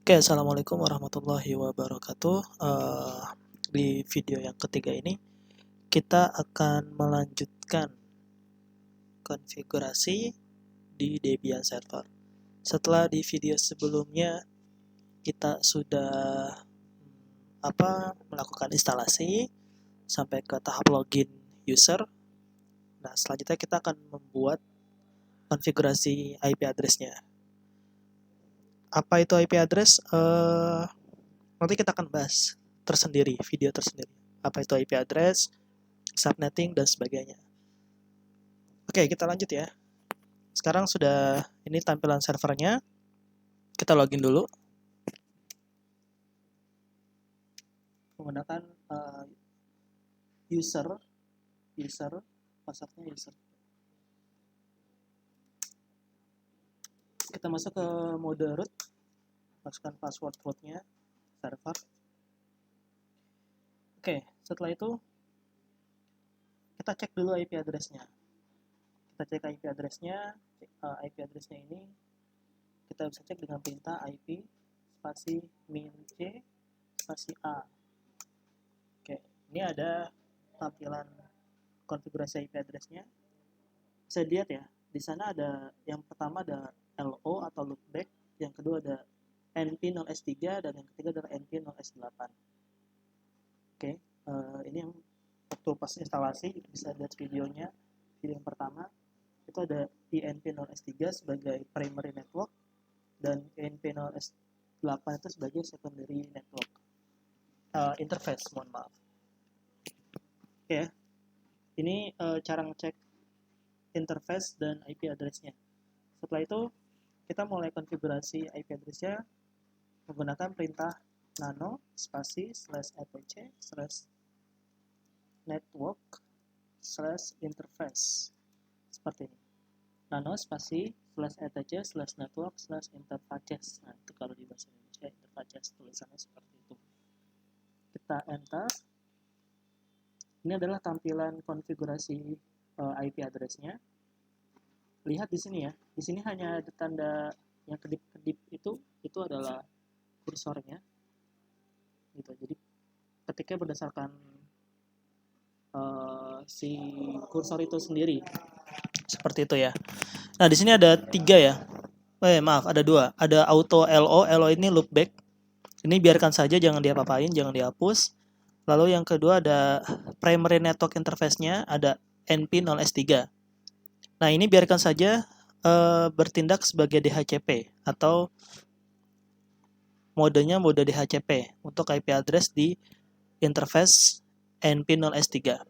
Oke, assalamualaikum warahmatullahi wabarakatuh. Di video yang ketiga ini, kita akan melanjutkan konfigurasi di Debian Server. Setelah di video sebelumnya kita sudah melakukan instalasi sampai ke tahap login user. Nah, selanjutnya kita akan membuat konfigurasi IP address-nya. Apa itu IP address? Nanti kita akan bahas tersendiri, video tersendiri. Apa itu IP address, subnetting, dan sebagainya. Oke, kita lanjut ya. Sekarang sudah ini tampilan servernya. Kita login dulu. Menggunakan user, passwordnya user. Kita masuk ke mode root, masukkan password rootnya, server. Oke, setelah itu kita cek dulu IP address-nya. Kita cek IP address-nya. IP address-nya ini kita bisa cek dengan perintah IP spasi min c spasi a. Oke, ini ada tampilan konfigurasi IP address-nya. Bisa dilihat ya, di sana ada yang pertama ada LO atau loopback, yang kedua ada NP0S3, dan yang ketiga adalah NP0S8. Oke, ini yang waktu pas instalasi bisa lihat videonya. Video yang pertama itu ada INP0S3 sebagai primary network dan INP0S8 itu sebagai secondary network interface, mohon maaf. Oke, ini cara ngecek interface dan IP address-nya. Setelah itu kita mulai konfigurasi IP address-nya menggunakan perintah nano spasi /etc /network /interface seperti ini. Nano spasi /etc /network /interfaces. Nah, itu kalau di bahasa Indonesia interfaces tulisannya seperti itu. Kita enter. Ini adalah tampilan konfigurasi IP address-nya. Lihat di sini ya. Di sini hanya ada tanda yang kedip-kedip itu adalah kursornya. Gitu. Jadi ketiknya berdasarkan si kursor itu sendiri. Seperti itu ya. Nah, di sini ada 3 ya. Ada 2. Ada auto LO. LO ini loopback. Ini biarkan saja, jangan diapa-apain, jangan dihapus. Lalu yang kedua ada primary network interface-nya, ada NP0S3. Nah, ini biarkan saja bertindak sebagai DHCP atau modenya mode DHCP untuk IP address di interface NP0S3.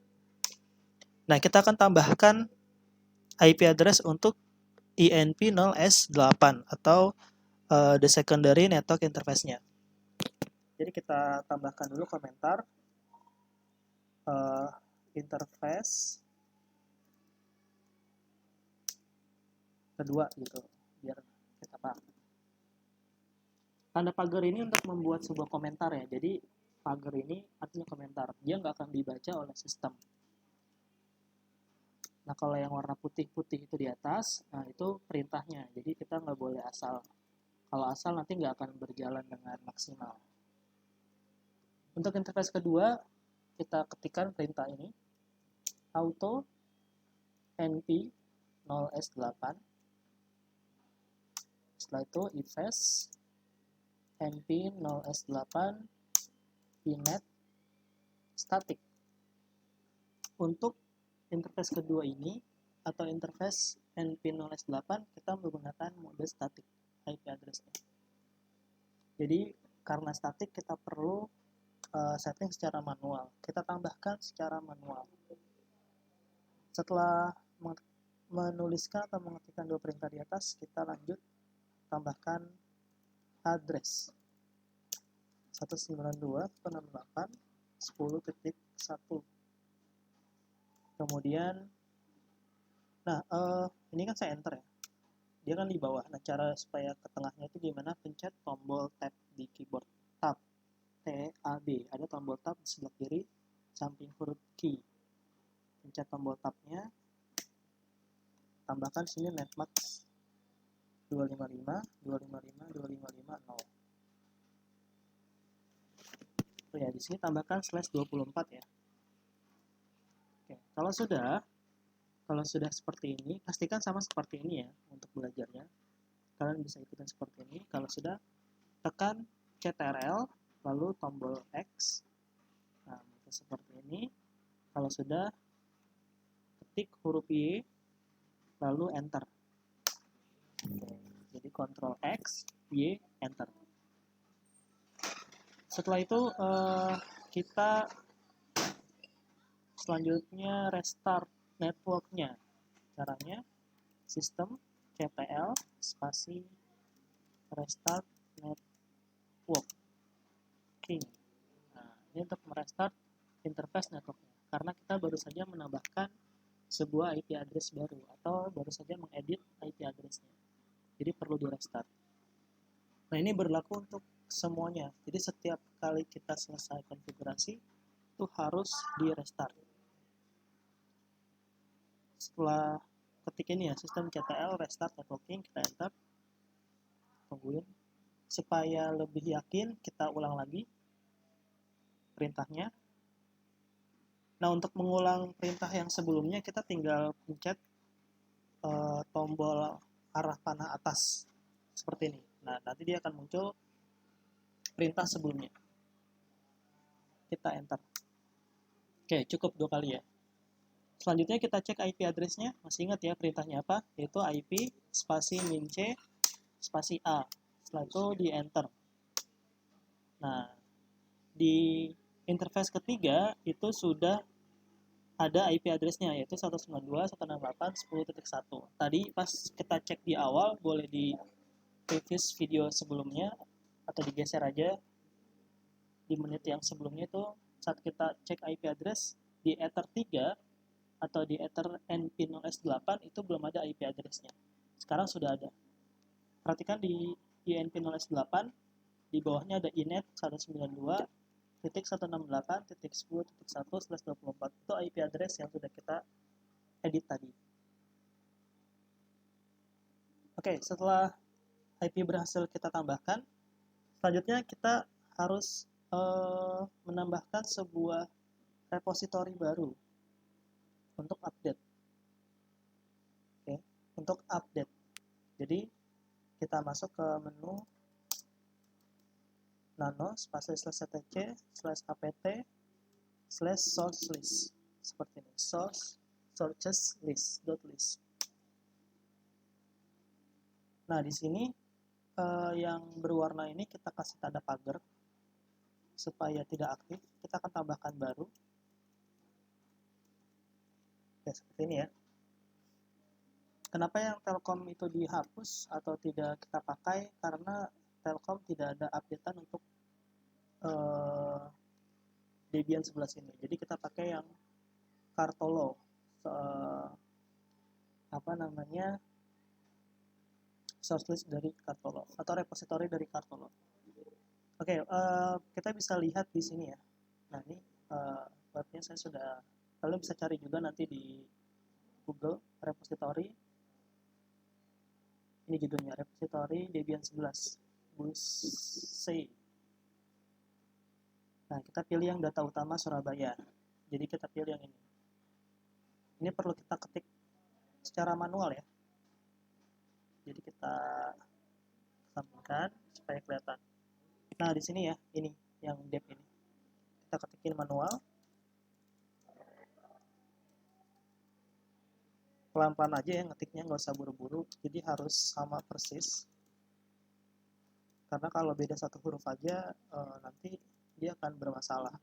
Nah, kita akan tambahkan IP address untuk INP0S8 atau the secondary network interface-nya. Jadi kita tambahkan dulu komentar interface kedua gitu, biar kita paham. Tanda pagar ini untuk membuat sebuah komentar ya. Jadi pagar ini artinya komentar. Dia nggak akan dibaca oleh sistem. Nah, kalau yang warna putih-putih itu di atas, nah itu perintahnya. Jadi kita nggak boleh asal. Kalau asal nanti nggak akan berjalan dengan maksimal. Untuk interface kedua, kita ketikkan perintah ini. Auto NP0S8. Setelah itu ifs NP0S8 inet static. Untuk interface kedua ini atau interface NP0S8 kita menggunakan mode static IP address-nya. Jadi karena static kita perlu setting secara manual. Kita tambahkan secara manual. Setelah menuliskan atau mengetikkan dua perintah di atas, kita lanjut tambahkan address 192.168.10.1. Kemudian ini kan saya enter ya, dia kan di bawah. Nah, cara supaya ke tengahnya itu gimana? Pencet tombol tab di keyboard, tab TAB, ada tombol tab di sebelah kiri samping huruf key. Pencet tombol tabnya, tambahkan sini netmask 255.255.255.0. ya, di sini tambahkan /24 ya. Oke, kalau sudah seperti ini, pastikan sama seperti ini ya untuk belajarnya. Kalian bisa ikutin seperti ini. Kalau sudah, tekan CTRL lalu tombol X. Nah, seperti ini. Kalau sudah, ketik huruf Y lalu enter. Jadi Ctrl X, Y, enter. Setelah itu kita selanjutnya restart networknya. Caranya sistem ctl spasi restart network king. Nah, ini untuk merestart interface networknya, karena kita baru saja menambahkan sebuah IP address baru atau baru saja mengedit IP addressnya, jadi perlu di restart. Nah, ini berlaku untuk semuanya, jadi setiap kali kita selesai konfigurasi itu harus di restart. Setelah ketik ini ya, sistem CTL restart networking, kita enter, tungguin supaya lebih yakin, kita ulang lagi perintahnya. Nah, untuk mengulang perintah yang sebelumnya, kita tinggal pencet tombol arah panah atas seperti ini. Nah, nanti dia akan muncul perintah sebelumnya. Kita enter. Oke, cukup 2 kali ya. Selanjutnya kita cek IP address-nya. Masih ingat ya perintahnya apa? Yaitu IP spasi min C spasi A. Setelah itu di enter. Nah, di interface ketiga itu sudah ada IP address-nya, yaitu 192.168.10.1. Tadi pas kita cek di awal, boleh di previous video sebelumnya atau digeser aja di menit yang sebelumnya. Itu saat kita cek IP address di Ether 3 atau di Ether NP0S8 itu belum ada IP address-nya. Sekarang sudah ada. Perhatikan di NP0S8 di bawahnya ada inet 192.168.10.1/24. Itu IP address yang sudah kita edit tadi. Oke, setelah IP berhasil kita tambahkan, selanjutnya kita harus menambahkan sebuah repositori baru untuk update. Oke, untuk update. Jadi kita masuk ke menu nano spasi /etc /apt /source list seperti ini, sources list. Nah, di sini yang berwarna ini kita kasih tanda pagar supaya tidak aktif. Kita akan tambahkan baru. Ya, seperti ini ya. Kenapa yang Telkom itu dihapus atau tidak kita pakai? Karena Telkom tidak ada updatean untuk Debian 11 ini. Jadi kita pakai yang Kartolo, source list dari Kartolo atau repository dari Kartolo. Oke, kita bisa lihat di sini ya. Nah, ini webnya saya sudah, kalian bisa cari juga nanti di Google repository. Ini judulnya repository Debian 11 Bullseye. Nah, kita pilih yang data utama Surabaya. Jadi kita pilih yang ini. Ini perlu kita ketik secara manual ya. Jadi kita sampaikan supaya kelihatan. Nah, di sini ya, ini yang dep ini. Kita ketikin manual. Pelan-pelan aja ya ngetiknya, nggak usah buru-buru. Jadi harus sama persis. Karena kalau beda satu huruf aja, nanti dia akan bermasalah.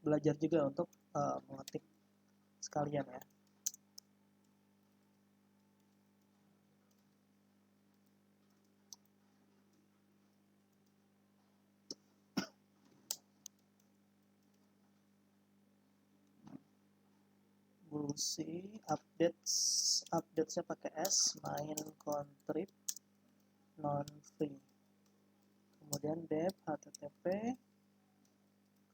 Belajar juga untuk mengetik sekalian ya. Bullseye update-nya pakai S, main contrib non free. Kemudian dep http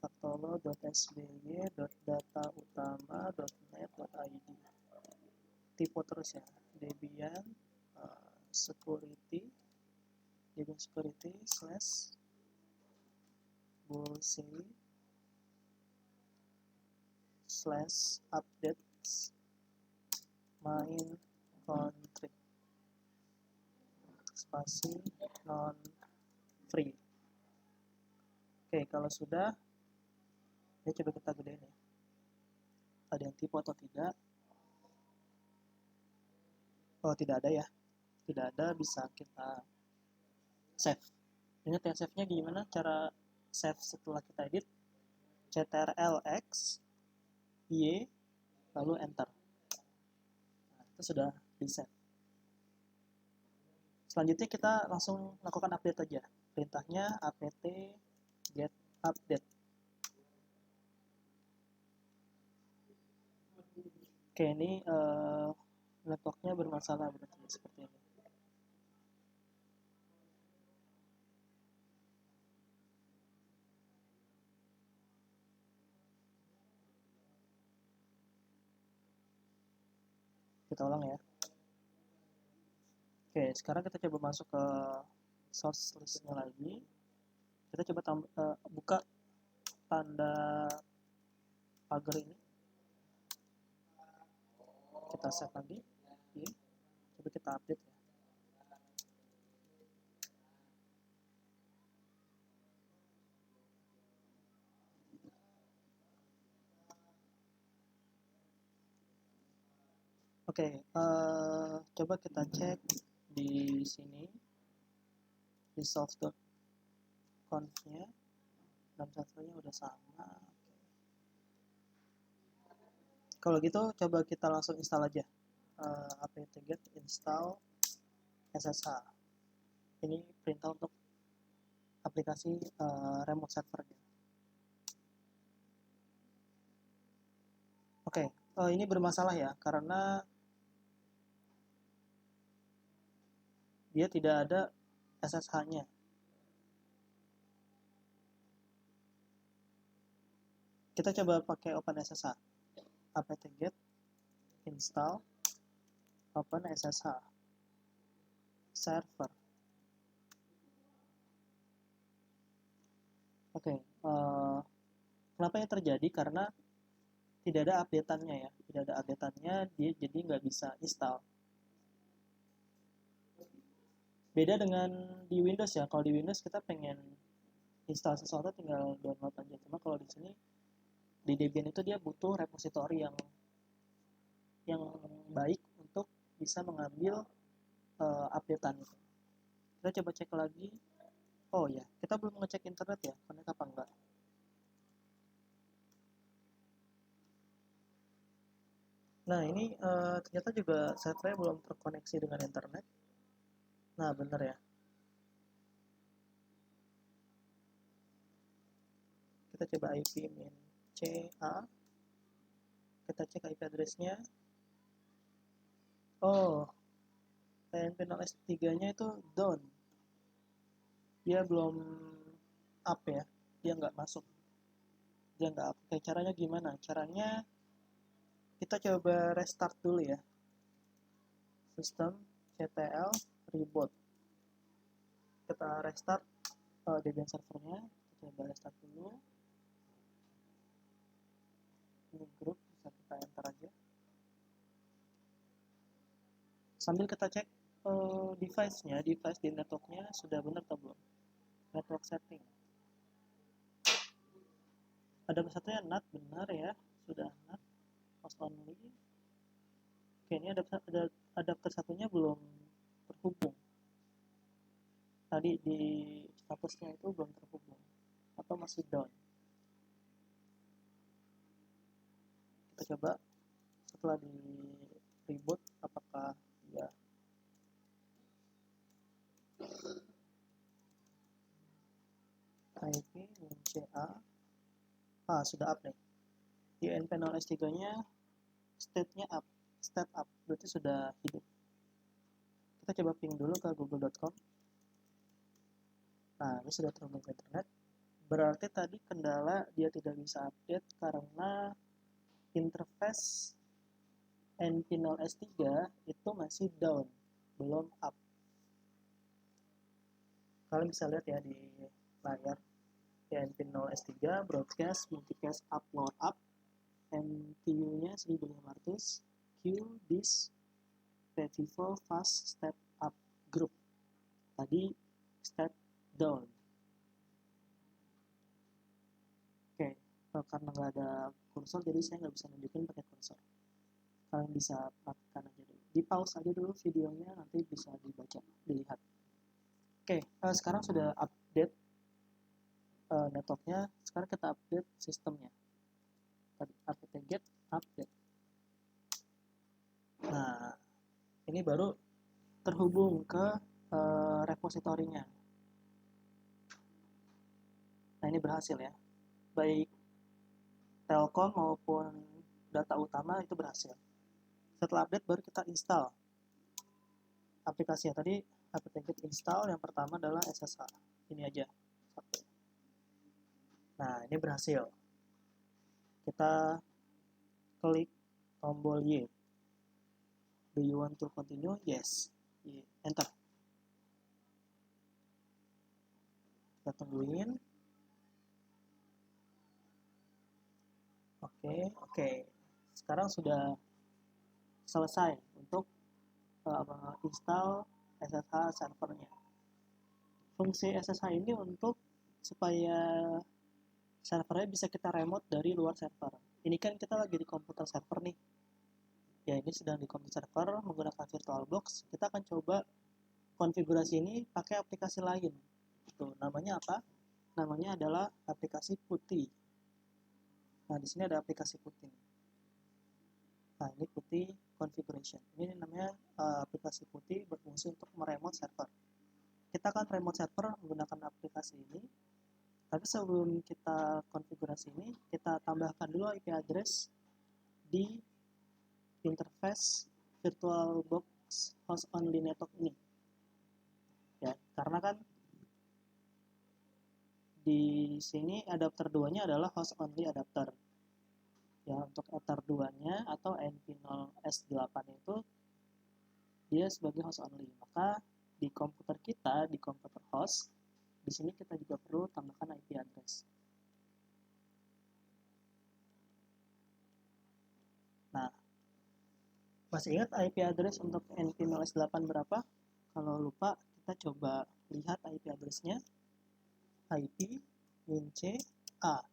kartolo follow.sby.datautama.net.id. Tipe terus ya, Debian security slash bullseye slash updates main config spasi non free. Oke, kalau sudah, ya coba kita gedein ya. Ada yang tipe atau tidak? Oh, tidak ada ya. Tidak ada, bisa kita save. Ingat ya, save-nya gimana? Cara save setelah kita edit, ctrl-x, y, lalu enter. Nah, itu sudah di save. Selanjutnya kita langsung lakukan update aja. Perintahnya apt get update. Oke, ini laptopnya bermasalah berarti seperti ini. Kita ulang ya. Oke, sekarang kita coba masuk ke source list-nya lagi. Kita coba buka tanda pagar ini. Kita save lagi. Oke. Coba kita update ya. Oke, coba kita cek di sini di source.conf-nya, dan servernya udah sama. Kalau gitu coba kita langsung install aja apt-get install SSH. Ini perintah untuk aplikasi remote servernya. Oke, ini bermasalah ya karena dia tidak ada SSH-nya. Kita coba pakai OpenSSH. apt-get install OpenSSH server. Oke, kenapa yang terjadi? Karena tidak ada update-annya ya. Tidak ada update-annya, dia jadi nggak bisa install. Beda dengan di Windows ya. Kalau di Windows kita pengen install sesuatu tinggal download aja. Cuma kalau di sini di Debian itu dia butuh repository yang baik untuk bisa mengambil update-an itu. Kita coba cek lagi. Oh ya, kita belum ngecek internet ya, connect apa enggak. Nah ini ternyata juga servernya belum terkoneksi dengan internet. Nah bener ya. Kita coba IP min CA. Kita cek IP address-nya. Oh, TNP0S3 nya itu down. Dia belum up ya. Dia nggak masuk. Dia nggak up. Oke, caranya gimana? Caranya kita coba restart dulu ya. System ctl reboot. Kita restart Debian servernya. Kita coba restart dulu. Ini grup, bisa kita enter aja. Sambil kita cek device-nya, device di network-nya sudah benar atau belum. Network setting. Ada satunya NAT, benar ya, sudah NAT. Host only. Oke, ini adapter satunya belum terhubung. Tadi di statusnya itu belum terhubung atau masih down. Kita coba setelah di reboot apakah ya. IP min CA. Sudah up nih. Di NP0S3 nya state-nya up, state up, berarti sudah hidup. Kita coba ping dulu ke google.com. Nah, ini sudah terhubung ke internet. Berarti tadi kendala dia tidak bisa update karena interface np0s3 itu masih down, belum up. Kalian bisa lihat ya di layar np0s3 broadcast multicast upload up, MTU-nya 1500, Q disk P-Vivo fast step up group. Tadi step down. Oke, karena nggak ada kursor jadi saya nggak bisa nunjukin pakai kursor. Kalian bisa praktekkan aja dulu. Di pause aja dulu videonya, nanti bisa dibaca, dilihat. Oke, sekarang sudah update networknya. Sekarang kita update sistemnya. Tadi apt-get update. Nah, ini baru terhubung ke repositorinya. Nah, ini berhasil ya. Baik Telkom maupun data utama itu berhasil. Setelah update baru kita install aplikasinya. Tadi apt-get install yang pertama adalah SSH. Ini aja. Nah, ini berhasil. Kita klik tombol Y. Do you want to continue? Yes. Enter. Kita tungguin. Oke. Sekarang sudah selesai untuk install SSH servernya. Fungsi SSH ini untuk supaya servernya bisa kita remote dari luar server. Ini kan kita lagi di komputer server nih. Ya, ini sedang di komputer server menggunakan VirtualBox. Kita akan coba konfigurasi ini pakai aplikasi lain. Tuh, namanya apa? Namanya adalah aplikasi Putih. Nah, di sini ada aplikasi Putih. Nah, ini Putih Configuration. Ini namanya aplikasi Putih berfungsi untuk meremote server. Kita akan remote server menggunakan aplikasi ini. Tapi sebelum kita konfigurasi ini, kita tambahkan dulu IP address di interface VirtualBox host only network ini. Ya, karena kan di sini adapter 2-nya adalah host only adapter. Ya, untuk adapter 2-nya atau np0s8 itu dia sebagai host only. Maka di komputer kita, di komputer host, di sini kita juga perlu tambahkan IP address. Nah, masih ingat IP address untuk np0s8 berapa? Kalau lupa, kita coba lihat IP address-nya. IP -c A.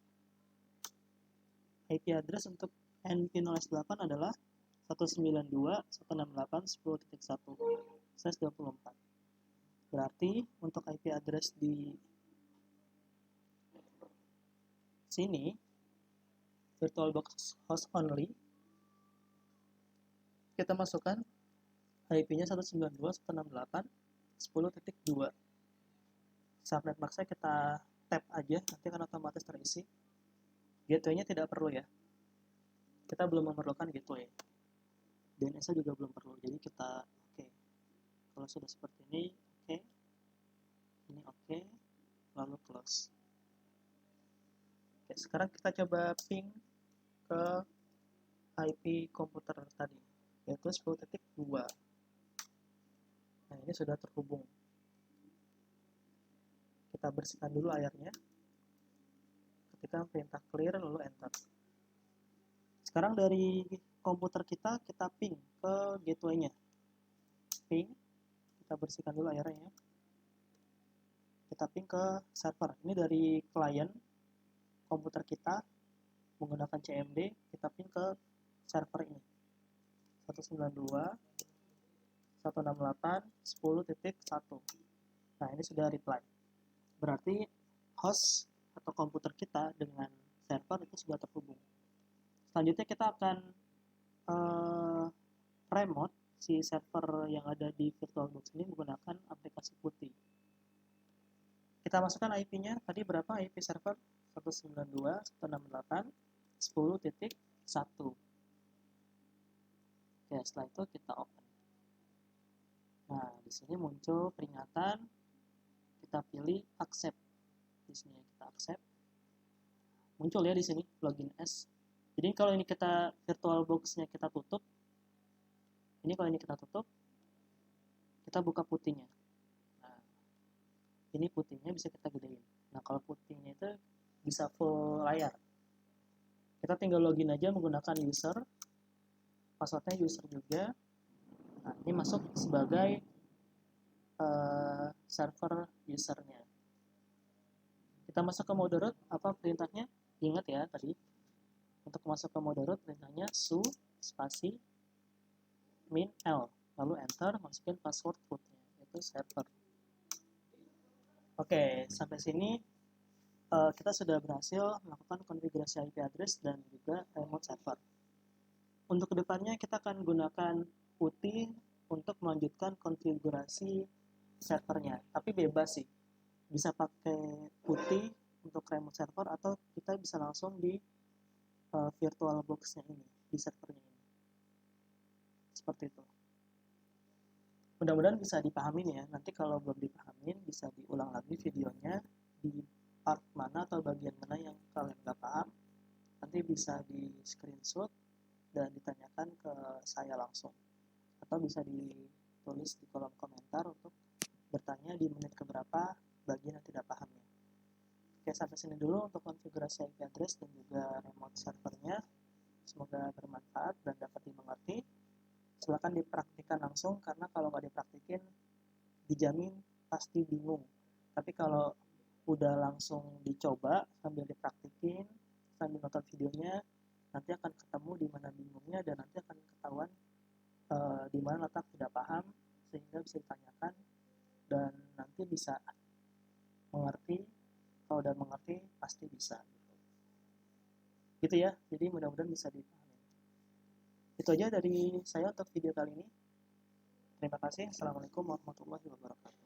IP address untuk np0s8 adalah 192.168.10.1/24. Berarti untuk IP address di sini VirtualBox host only kita masukkan IP-nya 192.168.10.2. Subnet max-nya kita tap aja, nanti akan otomatis terisi. Gateway-nya tidak perlu ya. Kita belum memerlukan gateway. DNS-nya juga belum perlu. Jadi kita oke. Kalau sudah seperti ini, oke. Ini oke. Lalu close. Oke, sekarang kita coba ping ke IP komputer tadi, yaitu 10.2. Nah, ini sudah terhubung. Kita bersihkan dulu layarnya. Ketika perintah clear, lalu enter. Sekarang dari komputer kita ping ke gateway-nya. Ping, kita bersihkan dulu layarnya. Kita ping ke server. Ini dari klien komputer kita menggunakan CMD, kita ping ke server ini. 192.168.10.1. Nah, ini sudah reply. Berarti host atau komputer kita dengan server itu sudah terhubung. Selanjutnya kita akan remote si server yang ada di VirtualBox ini menggunakan aplikasi Putih. Kita masukkan IP-nya, tadi berapa IP server? 192.168.10.1. Oke, setelah itu kita open. Nah, di sini muncul peringatan, kita pilih accept. Di sini kita accept. muncul ya di sini login as. Jadi kalau ini kita VirtualBox-nya kita tutup, ini kalau ini kita tutup, kita buka putihnya. Nah, ini putihnya bisa kita gedein. Nah, kalau putihnya itu bisa full layar. Kita tinggal login aja menggunakan user, passwordnya user juga. Nah, ini masuk sebagai server usernya. Kita masuk ke mode root, apa perintahnya? Ingat ya tadi, untuk masuk ke mode root perintahnya su spasi min l, lalu enter, masukin password rootnya, yaitu server. Oke, sampai sini kita sudah berhasil melakukan konfigurasi IP address dan juga remote server. Untuk kedepannya kita akan gunakan putih untuk melanjutkan konfigurasi servernya, tapi bebas sih, bisa pakai putih untuk remote server atau kita bisa langsung di VirtualBox-nya ini, di servernya ini, seperti itu. Mudah-mudahan bisa dipahamin ya. Nanti kalau belum dipahamin bisa diulang lagi videonya di part mana atau bagian mana yang kalian nggak paham. Nanti bisa di screenshot dan ditanyakan ke saya langsung, atau bisa ditulis di kolom komentar untuk bertanya di menit keberapa bagian yang tidak pahamnya. Oke, sampai sini dulu untuk konfigurasi IP address dan juga remote servernya. Semoga bermanfaat dan dapat dimengerti. Silakan dipraktikkan langsung, karena kalau nggak dipraktikin dijamin pasti bingung. Tapi kalau udah langsung dicoba sambil dipraktikin, sambil nonton videonya, nanti akan ketemu di mana bingungnya dan nanti akan ketahuan di mana letak tidak paham, sehingga bisa ditanyakan dan nanti bisa mengerti. Kalau udah mengerti pasti bisa gitu ya. Jadi mudah-mudahan bisa dipahami. Itu aja dari saya untuk video kali ini. Terima kasih. Assalamualaikum warahmatullahi wabarakatuh.